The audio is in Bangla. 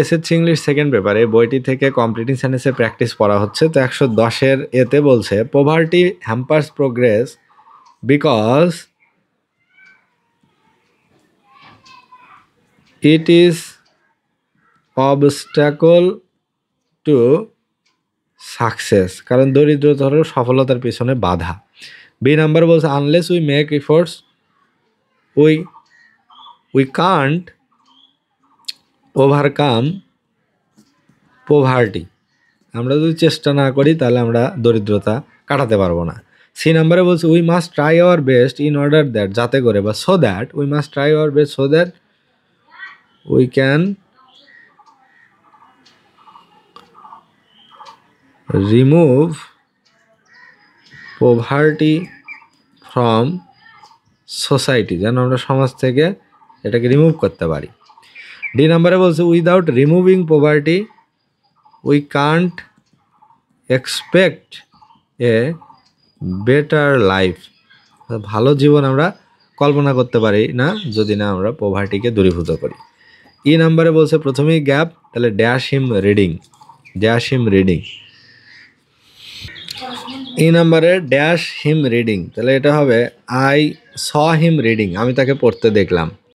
এসএসসি ইংলিশ সেকেন্ড পেপারে বইটি থেকে কমপ্লিটিং সেন্টেন্সের প্র্যাকটিস পড়া হচ্ছে। তো 110-এর এতে বলছে poverty hampers progress because it is obstacle to success, কারণ দরিদ্রতা হলো সফলতার পিছনে বাধা। বি নাম্বার বলছে unless we make efforts we can't overcome poverty, আমরা যদি চেষ্টা না করি তাহলে আমরা দরিদ্রতা কাটাতে পারবো না। সি নাম্বারে বলছে we must try our best in order that, যাতে করে বা so that we must try our best so that we can remove poverty from society, যেন আমরা সমাজ থেকে এটাকে রিমুভ করতে পারি। ডি নাম্বারে বলছে without removing poverty we can't expect a better life, ভালো জীবন আমরা কল্পনা করতে পারি না যদি না আমরা পোভার্টিকে দূরীভূত করি। ই নাম্বারে বলছে প্রথমেই গ্যাপ, তাহলে dash him reading, dash him reading. ই নাম্বারে ড্যাশ হিম রিডিং, তাহলে এটা হবে আই স হিম রিডিং, আমি তাকে পড়তে দেখলাম।